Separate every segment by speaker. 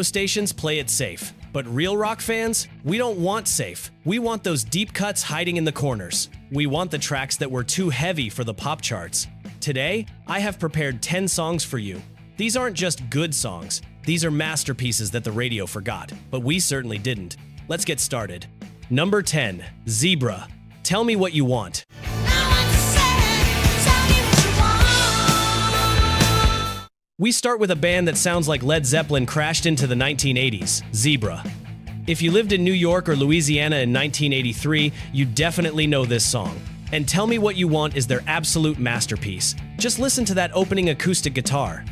Speaker 1: Stations play it safe, but real rock fans, we don't want safe. We want those deep cuts hiding in the corners. We want the tracks that were too heavy for the pop charts. Today, I have prepared 10 songs for you. These aren't just good songs. These are masterpieces that the radio forgot, but we certainly didn't. Let's get started. Number 10, Zebra. Tell Me What You Want. We start with a band that sounds like Led Zeppelin crashed into the 1980s, Zebra. If you lived in New York or Louisiana in 1983, you definitely know this song. And Tell Me What You Want is their absolute masterpiece. Just listen to that opening acoustic guitar.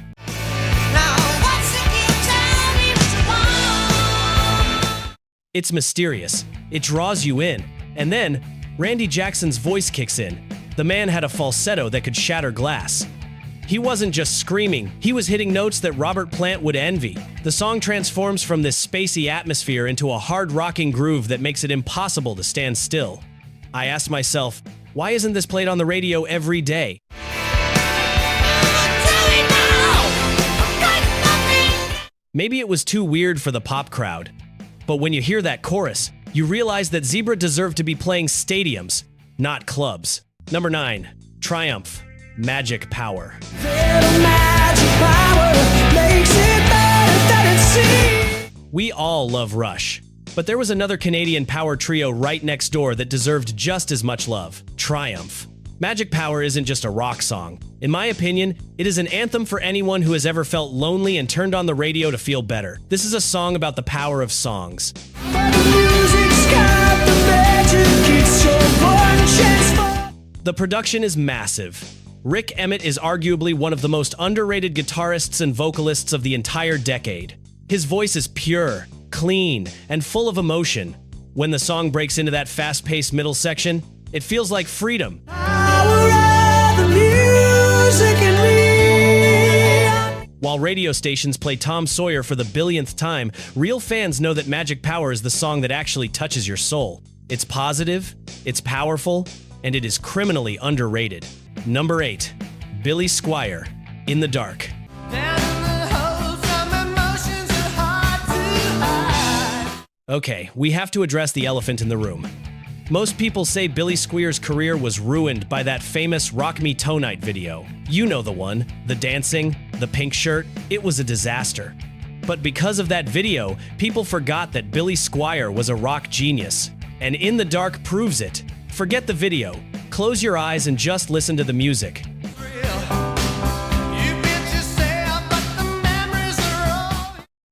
Speaker 1: It's mysterious. It draws you in. And then, Randy Jackson's voice kicks in. The man had a falsetto that could shatter glass. He wasn't just screaming, he was hitting notes that Robert Plant would envy. The song transforms from this spacey atmosphere into a hard-rocking groove that makes it impossible to stand still. I asked myself, why isn't this played on the radio every day? Maybe it was too weird for the pop crowd. But when you hear that chorus, you realize that Zebra deserved to be playing stadiums, not clubs. Number 9, Triumph. Magic Power. We all love Rush, but there was another Canadian power trio right next door that deserved just as much love, Triumph. Magic Power isn't just a rock song. In my opinion, it is an anthem for anyone who has ever felt lonely and turned on the radio to feel better. This is a song about the power of songs. The production is massive. Rick Emmett is arguably one of the most underrated guitarists and vocalists of the entire decade. His voice is pure, clean, and full of emotion. When the song breaks into that fast-paced middle section, it feels like freedom. While radio stations play Tom Sawyer for the billionth time, real fans know that Magic Power is the song that actually touches your soul. It's positive, it's powerful, and it is criminally underrated. Number 8, Billy Squier, In the Dark. Okay, we have to address the elephant in the room. Most people say Billy Squier's career was ruined by that famous Rock Me Tonight video. You know the one, the dancing, the pink shirt. It was a disaster. But because of that video, people forgot that Billy Squier was a rock genius. And In the Dark proves it. Forget the video. Close your eyes and just listen to the music.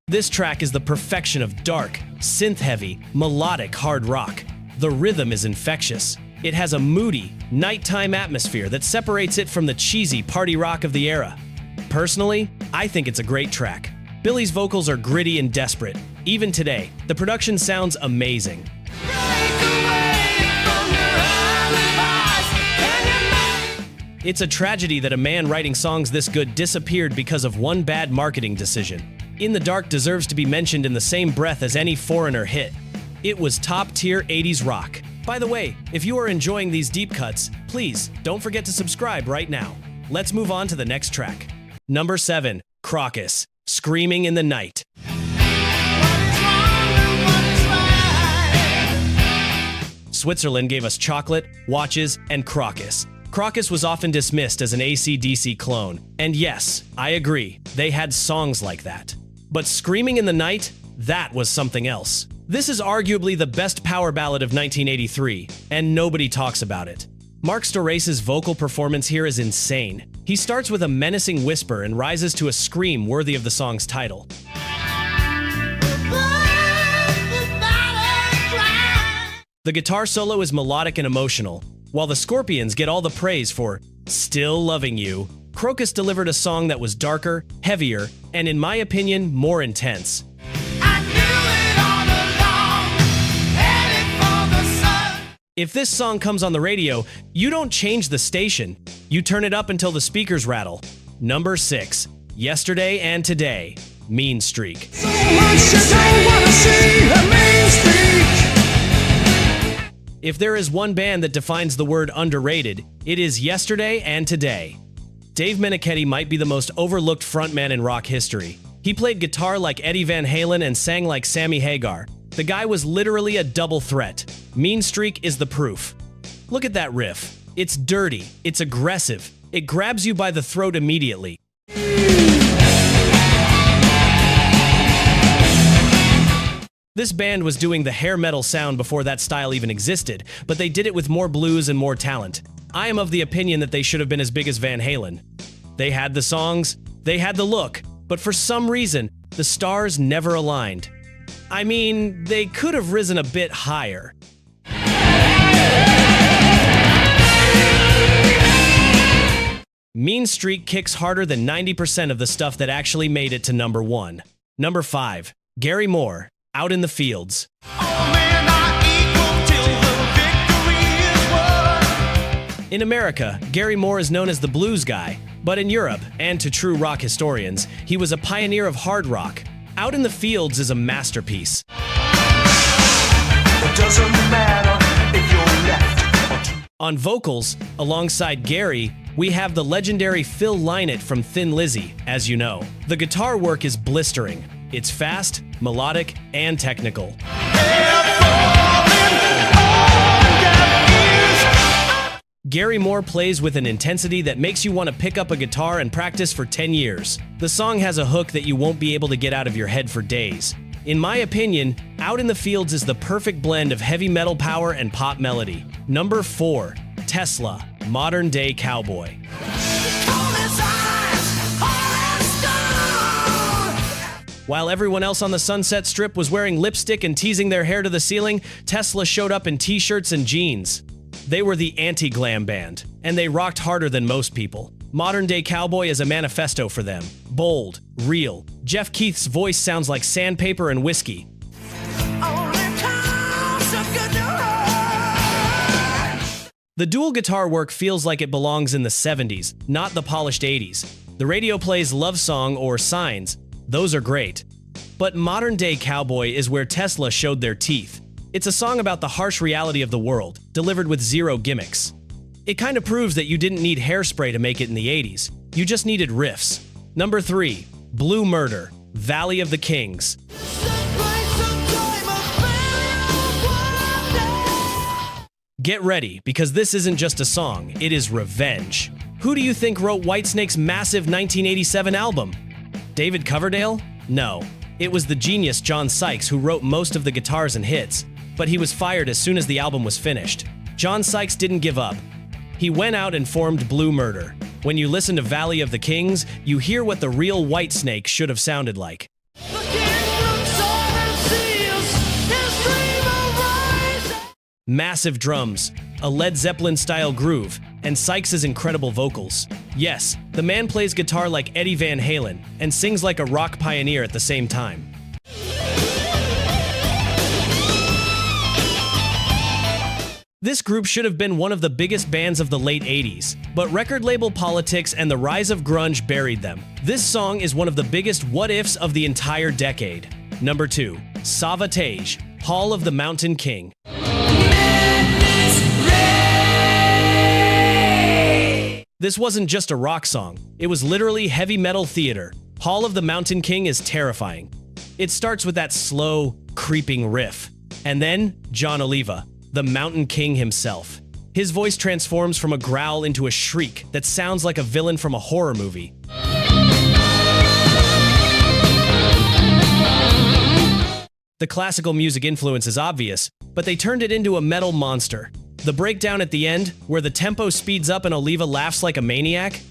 Speaker 1: This track is the perfection of dark, synth-heavy, melodic hard rock. The rhythm is infectious. It has a moody, nighttime atmosphere that separates it from the cheesy party rock of the era. Personally, I think it's a great track. Billy's vocals are gritty and desperate. Even today, the production sounds amazing. It's a tragedy that a man writing songs this good disappeared because of one bad marketing decision. In the Dark deserves to be mentioned in the same breath as any Foreigner hit. It was top-tier 80s rock. By the way, if you are enjoying these deep cuts, please don't forget to subscribe right now. Let's move on to the next track. Number 7, Crocus, Screaming in the Night. Switzerland gave us chocolate, watches, and Crocus. Crocus was often dismissed as an AC/DC clone. And yes, I agree, they had songs like that. But Screaming in the Night, that was something else. This is arguably the best power ballad of 1983, and nobody talks about it. Mark Storace's vocal performance here is insane. He starts with a menacing whisper and rises to a scream worthy of the song's title. The guitar solo is melodic and emotional. While the Scorpions get all the praise for Still Loving You, Crocus delivered a song that was darker, heavier, and in my opinion, more intense. If this song comes on the radio, you don't change the station. You turn it up until the speakers rattle. Number 6, Yesterday and Today, Mean Streak. So much I don't wanna see a mean streak. If there is one band that defines the word underrated, it is Yesterday and Today. Dave Meniketti might be the most overlooked frontman in rock history. He played guitar like Eddie Van Halen and sang like Sammy Hagar. The guy was literally a double threat. Mean Streak is the proof. Look at that riff. It's dirty, it's aggressive, it grabs you by the throat immediately. This band was doing the hair metal sound before that style even existed, but they did it with more blues and more talent. I am of the opinion that they should have been as big as Van Halen. They had the songs, they had the look, but for some reason, the stars never aligned. I mean, they could have risen a bit higher. Mean Streak kicks harder than 90% of the stuff that actually made it to number 1. Number 5. Gary Moore, Out in the Fields. In America, Gary Moore is known as the blues guy, but in Europe, and to true rock historians, he was a pioneer of hard rock. Out in the Fields is a masterpiece.
Speaker 2: It doesn't matter if you're left.
Speaker 1: On vocals, alongside Gary, we have the legendary Phil Lynott from Thin Lizzy, as you know. The guitar work is blistering. It's fast, melodic, and technical. Gary Moore plays with an intensity that makes you want to pick up a guitar and practice for 10 years. The song has a hook that you won't be able to get out of your head for days. In my opinion, Out in the Fields is the perfect blend of heavy metal power and pop melody. Number 4. Tesla, Modern Day Cowboy. While everyone else on the Sunset Strip was wearing lipstick and teasing their hair to the ceiling, Tesla showed up in t-shirts and jeans. They were the anti-glam band, and they rocked harder than most people. Modern Day Cowboy is a manifesto for them. Bold, real. Jeff Keith's voice sounds like sandpaper and whiskey. The dual guitar work feels like it belongs in the 70s, not the polished 80s. The radio plays Love Song or Signs. Those are great. But Modern Day Cowboy is where Tesla showed their teeth. It's a song about the harsh reality of the world, delivered with zero gimmicks. It kind of proves that you didn't need hairspray to make it in the 80s. You just needed riffs. Number 3. Blue Murder, Valley of the Kings. Get ready, because this isn't just a song, it is revenge. Who do you think wrote Whitesnake's massive 1987 album? David Coverdale? No. It was the genius John Sykes who wrote most of the guitars and hits, but he was fired as soon as the album was finished. John Sykes didn't give up. He went out and formed Blue Murder. When you listen to Valley of the Kings, you hear what the real Whitesnake should have sounded like. Massive drums, a Led Zeppelin-style groove, and Sykes' incredible vocals. Yes, the man plays guitar like Eddie Van Halen and sings like a rock pioneer at the same time. This group should have been one of the biggest bands of the late 80s, but record label politics and the rise of grunge buried them. This song is one of the biggest what-ifs of the entire decade. Number 2. Savatage, Hall of the Mountain King. This wasn't just a rock song, it was literally heavy metal theater. Hall of the Mountain King is terrifying. It starts with that slow, creeping riff. And then, John Oliva, the Mountain King himself. His voice transforms from a growl into a shriek that sounds like a villain from a horror movie. The classical music influence is obvious, but they turned it into a metal monster. The breakdown at the end, where the tempo speeds up and Oliva laughs like a maniac,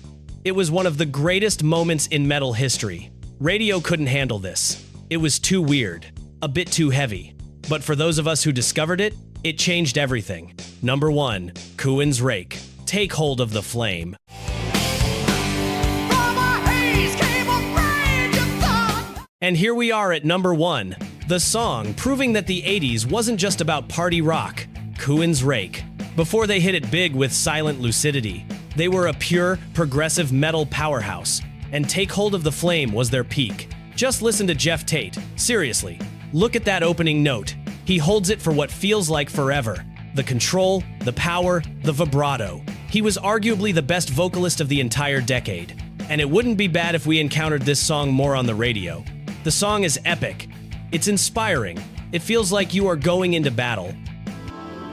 Speaker 1: it was one of the greatest moments in metal history. Radio couldn't handle this. It was too weird, a bit too heavy. But for those of us who discovered it, it changed everything. Number 1. Queensrÿche, Take Hold of the Flame. And here we are at number 1, the song proving that the 80s wasn't just about party rock. Queensrÿche. Before they hit it big with Silent Lucidity, they were a pure, progressive metal powerhouse, and Take Hold of the Flame was their peak. Just listen to Jeff Tate. Seriously, look at that opening note. He holds it for what feels like forever. The control, the power, the vibrato. He was arguably the best vocalist of the entire decade. And it wouldn't be bad if we encountered this song more on the radio. The song is epic. It's inspiring. It feels like you are going into battle.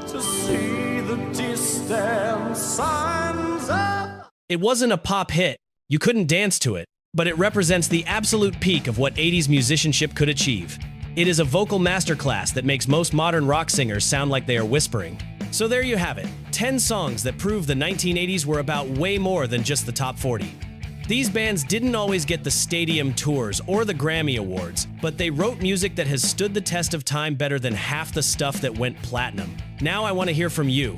Speaker 2: To see the distant signs of...
Speaker 1: It wasn't a pop hit. You couldn't dance to it, but it represents the absolute peak of what 80s musicianship could achieve. It is a vocal masterclass that makes most modern rock singers sound like they are whispering. So there you have it, 10 songs that prove the 1980s were about way more than just the top 40. These bands didn't always get the stadium tours or the Grammy Awards, but they wrote music that has stood the test of time better than half the stuff that went platinum. Now I want to hear from you.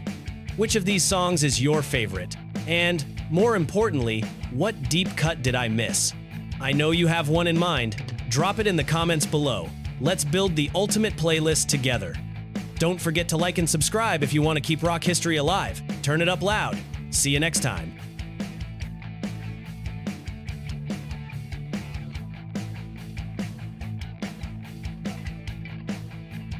Speaker 1: Which of these songs is your favorite? And, more importantly, what deep cut did I miss? I know you have one in mind. Drop it in the comments below. Let's build the ultimate playlist together. Don't forget to like and subscribe if you want to keep rock history alive. Turn it up loud. See you next time.